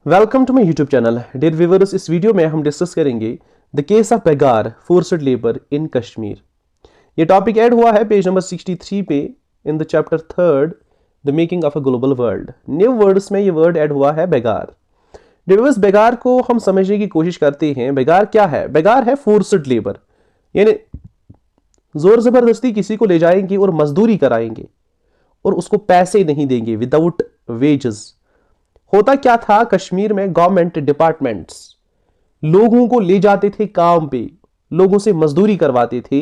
Welcome to my YouTube channel. Dear viewers, इस वीडियो में हम डिस्कस करेंगे the case of begar forced labour in Kashmir. ये टॉपिक ऐड हुआ है पेज नंबर 63 पे in the chapter 3 the making of a global world. New words में ये वर्ड ऐड हुआ है बेगार। डियर व्यूअर्स, बेगार को हम समझने की कोशिश करते हैं। बेगार क्या है? बेगार है फोर्स्ड लेबर, यानी जोर जबरदस्ती किसी को ले जाएंगे और मजदूरी कराएंगे और उसको पैसे नहीं देंगे, विदाउट वेजेस। होता क्या था कश्मीर में, गवर्नमेंट डिपार्टमेंट्स लोगों को ले जाते थे काम पे, लोगों से मजदूरी करवाते थे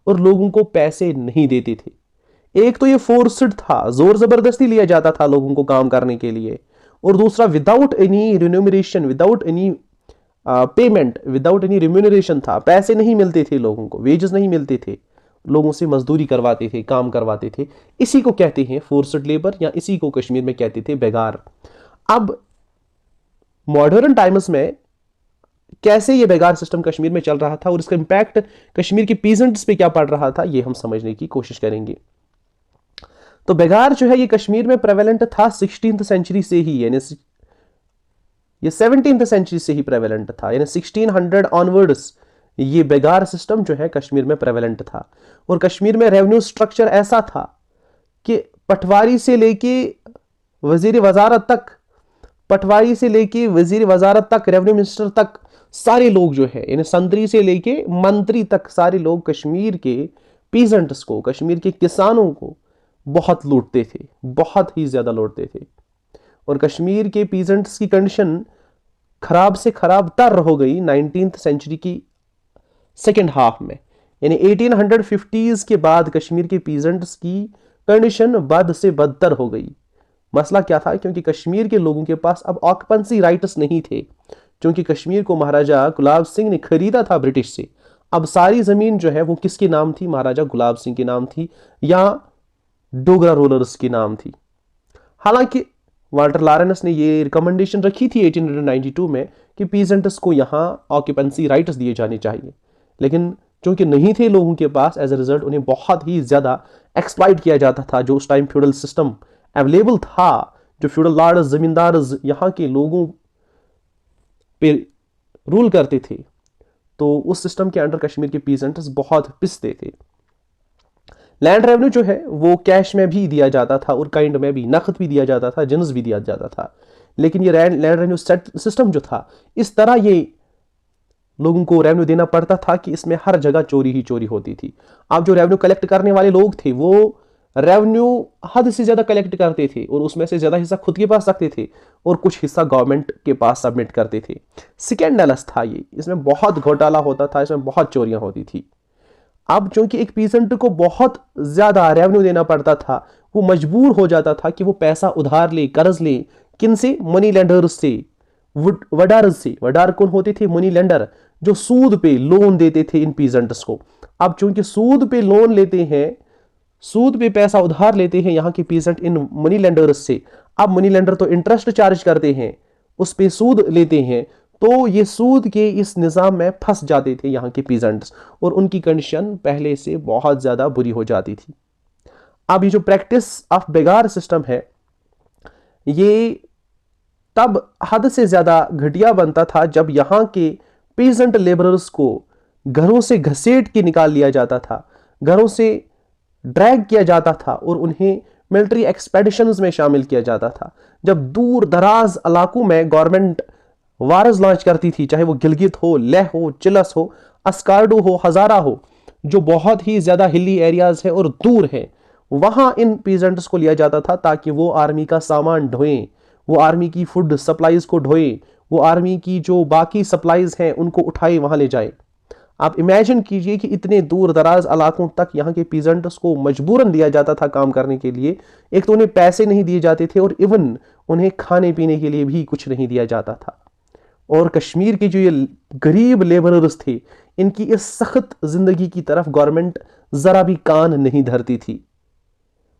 और लोगों को पैसे नहीं देते थे। एक तो ये फोर्स्ड था, जोर जबरदस्ती लिया जाता था लोगों को काम करने के लिए, और दूसरा without any remuneration, without any payment, without any remuneration था। पैसे नहीं मिलते थे लोगों को, वेजेस नहीं मिलते थे, लोगों से मजदूरी करवाते थे, काम करवाते थे। इसी को कहते हैं फोर्स्ड लेबर, या इसी को कश्मीर में कहते थे बेगार। अब मॉडर्न टाइम्स में कैसे ये बेगार सिस्टम कश्मीर में चल रहा था और इसका इंपैक्ट कश्मीर के पीजेंट्स पे क्या पड़ रहा था, ये हम समझने की कोशिश करेंगे। तो बेगार जो है ये कश्मीर में प्रेवेलेंट था 16th सेंचुरी से ही, यानी ये 17th सेंचुरी से ही प्रेवेलेंट था, यानी 1600 ऑनवर्ड्स ये बेगार सिस्टम जो है कश्मीर में प्रेवेलेंट था। और कश्मीर में रेवेन्यू स्ट्रक्चर ऐसा था कि पटवारी से लेके वजीर वजारत तक, पटवारी से लेके वजीर वजारत तक, रेवेन्यू मिनिस्टर तक, सारे लोग जो है, यानी संतरी से लेके मंत्री तक, सारे लोग कश्मीर के पीजेंट्स को, कश्मीर के किसानों को बहुत लूटते थे, बहुत ही ज्यादा लूटते थे। और कश्मीर के पीजेंट्स की कंडीशन खराब से खराब तर हो गई 19th सेंचुरी की सेकेंड हाफ में, यानी 1850s के बाद कश्मीर के पीजेंट्स की कंडीशन बद से बदतर हो गई। मसला क्या था? क्योंकि कश्मीर के लोगों के पास अब ऑक्युपेंसी राइट्स नहीं थे, क्योंकि कश्मीर को महाराजा गुलाब सिंह ने खरीदा था ब्रिटिश से। अब सारी जमीन जो है वो किसके नाम थी? महाराजा गुलाब सिंह के नाम थी, या डोगरा रूलर्स के नाम थी। हालांकि वाल्टर लॉरेंस ने ये रिकमेंडेशन रखी थी 1892 में कि पीजेंट्स को यहाँ ऑक्युपेंसी राइट्स दिए जाने चाहिए, लेकिन क्योंकि नहीं थे लोगों के पास, एज ए रिजल्ट उन्हें बहुत ही ज्यादा एक्सप्लॉइट किया जाता था। जो उस टाइम फ्यूडल सिस्टम अवेलेबल था, जो फ्यूडल लॉर्ड्स, जमींदार यहाँ के लोगों पे रूल करते थे, तो उस सिस्टम के अंडर कश्मीर के पीजेंट्स बहुत पिसते थे। लैंड रेवेन्यू जो है वो कैश में भी दिया जाता था और काइंड में भी, नकद भी दिया जाता था, जिन्स भी दिया जाता था। लेकिन ये लैंड रेवेन्यू सिस्टम जो था, इस तरह ये लोगों को रेवेन्यू देना पड़ता था कि इसमें हर जगह चोरी ही चोरी होती थी। अब जो रेवेन्यू कलेक्ट करने वाले लोग थे वो रेवेन्यू हद से ज्यादा कलेक्ट करते थे और उसमें से ज्यादा हिस्सा खुद के पास रखते थे और कुछ हिस्सा गवर्नमेंट के पास सबमिट करते थे। स्कैंडलस था ये, इसमें बहुत घोटाला होता था, इसमें बहुत चोरियां होती थी। अब चूंकि एक पीसेंट को बहुत ज्यादा रेवेन्यू देना पड़ता था, वो मजबूर हो जाता था कि वो पैसा उधार ले, कर्ज ले। किन से? मनी लेंडर्स से, वडार्स से। वडार कौन होते थे? मनी लेंडर, जो सूद पे लोन देते थे इन पीजेंट्स को। अब चूंकि सूद पे लोन लेते हैं, सूद पे पैसा उधार लेते हैं यहाँ के पीजेंट इन मनी लेंडर्स से। अब मनी लेंडर तो इंटरेस्ट चार्ज करते हैं, उस पे सूद लेते हैं, तो ये सूद के इस निजाम में फंस जाते थे यहाँ के पीजेंट्स और उनकी कंडीशन पहले से बहुत ज्यादा बुरी हो जाती थी। अब ये जो प्रैक्टिस ऑफ बेगार सिस्टम है, ये तब हद से ज्यादा घटिया बनता था जब यहाँ के पीजेंट लेबरर्स को घरों से घसीट के निकाल लिया जाता था, घरों से ड्रैग किया जाता था और उन्हें मिलिट्री एक्सपेडिशंस में शामिल किया जाता था। जब दूर दराज इलाकों में गवर्नमेंट वार्स लॉन्च करती थी, चाहे वो गिलगित हो, लेह हो, चिलस हो, अस्कार्डो हो, हजारा हो, जो बहुत ही ज्यादा हिली एरियाज है और दूर है, वहां इन पीजेंट्स को लिया जाता था ताकि वो आर्मी का सामान ढोएं, वो आर्मी की फूड सप्लाईज को ढोएं, वो आर्मी की जो बाकी सप्लाईज हैं उनको उठाए वहां ले जाए। आप इमेजिन कीजिए कि इतने दूर दराज इलाकों तक यहाँ के पीजेंट्स को मजबूरन दिया जाता था काम करने के लिए। एक तो उन्हें पैसे नहीं दिए जाते थे और इवन उन्हें खाने पीने के लिए भी कुछ नहीं दिया जाता था। और कश्मीर के जो ये गरीब लेबरर्स थे, इनकी इस सख्त जिंदगी की तरफ गवर्नमेंट जरा भी कान नहीं धरती थी,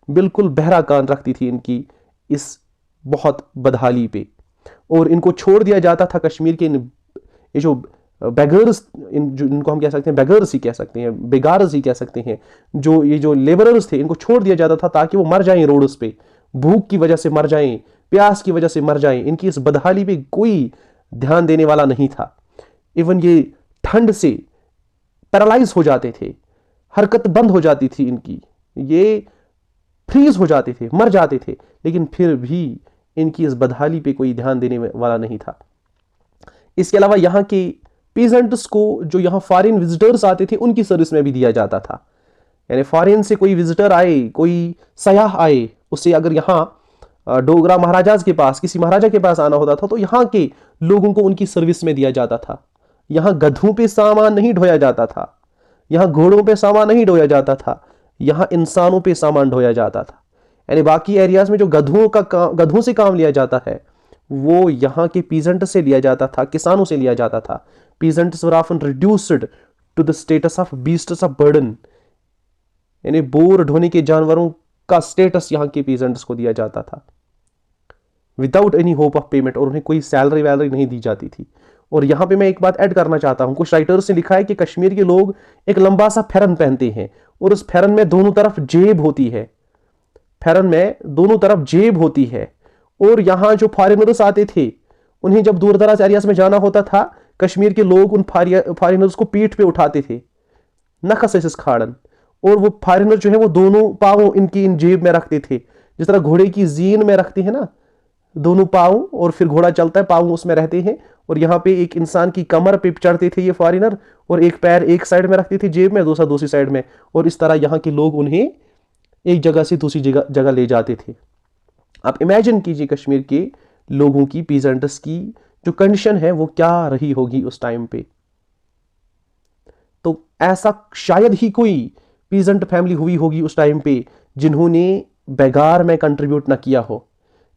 बिल्कुल बहरा कान रखती थी इनकी इस बहुत बदहाली पे, और इनको छोड़ दिया जाता था। कश्मीर के ये जो बेगर्स, इनको हम कह सकते हैं बेगर्स ही कह सकते हैं, बेगार्स ही कह सकते हैं, जो ये जो लेबरर्स थे, इनको छोड़ दिया जाता था ताकि वो मर जाएं रोड्स पे, भूख की वजह से मर जाएं, प्यास की वजह से मर जाएं। इनकी इस बदहाली पे कोई ध्यान देने वाला नहीं था। इवन ये ठंड से पैरालाइज हो जाते थे, हरकत बंद हो जाती थी इनकी, ये फ्रीज हो जाते थे, मर जाते थे, लेकिन फिर भी इनकी इस बदहाली पे कोई ध्यान देने वाला नहीं था। इसके अलावा यहाँ के पीजेंट्स को जो यहाँ फॉरेन विजिटर्स आते थे उनकी सर्विस में भी दिया जाता था। यानी फॉरेन से कोई विजिटर आए, कोई सयाह आए, उसे अगर यहाँ डोगरा महाराजाज के पास, किसी महाराजा के पास आना होता था तो यहाँ के लोगों को उनकी सर्विस में दिया जाता था। यहाँ गधों पे सामान नहीं ढोया जाता था, यहाँ घोड़ों पे सामान नहीं ढोया जाता था, यहाँ इंसानों पे सामान ढोया जाता था। यानी बाकी एरियाज में जो गधों से काम लिया जाता है वो यहाँ के पीजेंट से लिया जाता था, किसानों से लिया जाता था। Peasants were often reduced to the status of beasts of burden, यानी बोर ढोने के जानवरों का स्टेटस यहाँ के पीजेंट्स को दिया जाता था, without any hope of payment, और उन्हें कोई सैलरी वैलरी नहीं दी जाती थी। और यहाँ पे मैं एक बात ऐड करना चाहता हूँ, कुछ राइटर्स ने लिखा है कि कश्मीर के लोग एक लंबा सा फेरन पहनते हैं और उस फेरन में दोनों तरफ जेब होती है, फेरन में दोनों तरफ जेब होती है। और यहाँ जो फॉरेनर्स आते थे उन्हें जब दूर दराज एरियाज में जाना होता था, कश्मीर के लोग उन फॉरेनर्स को पीठ पे उठाते थे, नखस खाड़न, और वो फॉरेनर जो है वो दोनों पाँव इनकी इन जेब में रखते थे, जिस तरह घोड़े की जीन में रखते हैं ना, दोनों पाँव, और फिर घोड़ा चलता है, पाँव उसमें रहते हैं, और यहाँ पे एक इंसान की कमर पे चढ़ते थे ये फॉरेनर, और एक पैर एक साइड में रखते थे जेब में, दूसरा दूसरी साइड में, और इस तरह यहाँ के लोग उन्हें एक जगह से दूसरी जगह ले जाते थे। आप इमेजिन कीजिए कश्मीर के लोगों की, पीजेंट्स की जो कंडीशन है वो क्या रही होगी उस टाइम पे। तो ऐसा शायद ही कोई पीजेंट फैमिली हुई होगी उस टाइम पे जिन्होंने बेगार में कंट्रीब्यूट ना किया हो,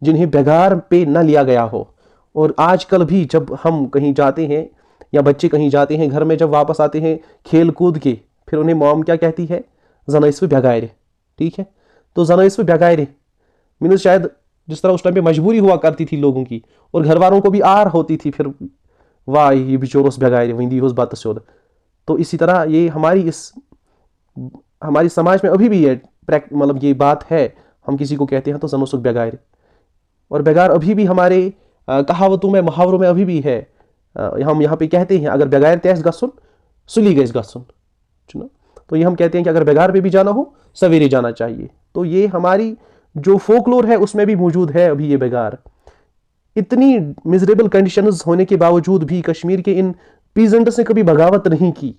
जिन्हें बेगार पे ना लिया गया हो। और आजकल भी जब हम कहीं जाते हैं या बच्चे कहीं जाते हैं, घर में जब वापस आते हैं खेल कूद के, फिर उन्हें मॉम क्या कहती है, जना इस पे भगाए, ठीक है, तो जना इस पे भगाए मीन्स शायद जिस तरह उस टाइम पे मजबूरी हुआ करती थी लोगों की, और घर वालों को भी आर होती थी, फिर वाह ये बिचोरोस भगाए वही उस बात से। तो इसी तरह ये हमारी समाज में अभी भी ये मतलब ये बात है, हम किसी को कहते हैं तो जनो सुख बेगार, और बेगार अभी भी हमारे कहावतों में, मुहावरों में अभी भी है। हम यहाँ पे कहते हैं अगर बेगार तैस गसुन सुली गैस गसुन, तो ये हम कहते हैं कि अगर बेगार पे भी जाना हो सवेरे जाना चाहिए। तो ये हमारी जो फोकलोर है उसमें भी मौजूद है अभी ये बेगार। इतनी मिजरेबल कंडीशंस होने के बावजूद भी कश्मीर के इन पीजेंट्स ने कभी बगावत नहीं की।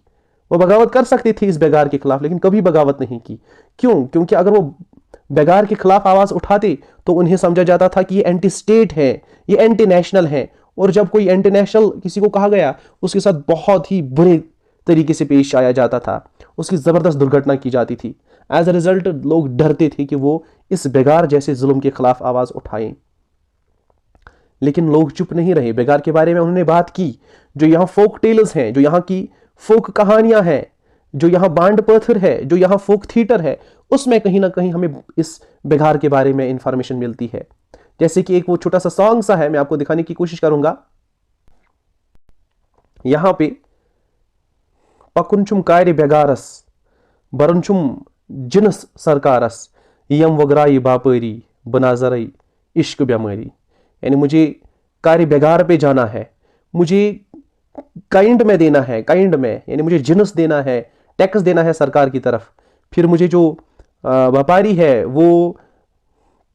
वो बगावत कर सकते थे इस बेगार के खिलाफ, लेकिन कभी बगावत नहीं की। क्यों? क्योंकि अगर वो बेगार के खिलाफ आवाज उठाते तो उन्हें समझा जाता था कि ये एंटी स्टेट है, ये एंटी नेशनल है, और जब कोई एंटी नेशनल किसी को कहा गया उसके साथ बहुत ही बुरे तरीके से पेश आया जाता था, उसकी जबरदस्त दुर्घटना की जाती थी। एज अ रिजल्ट लोग डरते थे कि वो इस बेगार जैसे जुल्म के खिलाफ आवाज उठाएं। लेकिन लोग चुप नहीं रहे, बेगार के बारे में उन्होंने बात की। जो यहाँ फोक टेल्स हैं, जो यहाँ की फोक कहानियां हैं, जो यहाँ बांड पत्थर है, जो यहाँ फोक थिएटर है, उसमें कहीं ना कहीं हमें इस बेगार के बारे में इंफॉर्मेशन मिलती है। जैसे कि एक वो छोटा सा सॉन्ग सा है, मैं आपको दिखाने की कोशिश करूंगा। यहां पे पकुनचुम कार्य बेगारस बरनचुम जिनस सरकारस यम वगराई बापरी बनाजरई इश्क बेमारी, यानी मुझे कार्य बेगार पे जाना है, मुझे काइंड में देना है, काइंड में यानी मुझे जिनस देना है, टैक्स देना है सरकार की तरफ। फिर मुझे जो व्यापारी है वो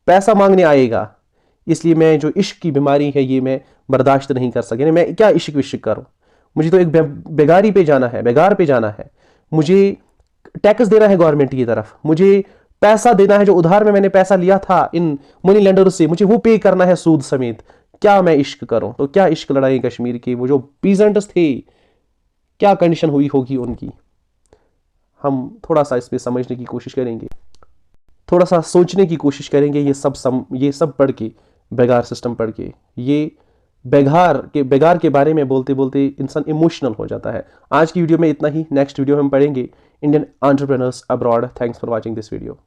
पैसा मांगने आएगा, इसलिए मैं जो इश्क की बीमारी है ये मैं बर्दाश्त नहीं कर सके। मैं क्या इश्क विश्क करूं, मुझे तो एक बेगारी पे जाना है, बेगार पे जाना है, मुझे टैक्स देना है गवर्नमेंट की तरफ, मुझे पैसा देना है, जो उधार में मैंने पैसा लिया था इन मनी लेंडर से, मुझे वो पे करना है सूद समेत। क्या मैं इश्क करूं? तो क्या इश्क लड़ाई कश्मीर की वो जो पीजेंट्स थे, क्या कंडीशन हुई होगी उनकी, हम थोड़ा सा इस पे समझने की कोशिश करेंगे, थोड़ा सा सोचने की कोशिश करेंगे। ये सब पढ़ के, बेगार सिस्टम पढ़ के, ये बेगार के बारे में बोलते बोलते इंसान इमोशनल हो जाता है। आज की वीडियो में इतना ही, नेक्स्ट वीडियो में हम पढ़ेंगे Indian entrepreneurs abroad. Thanks for watching this video.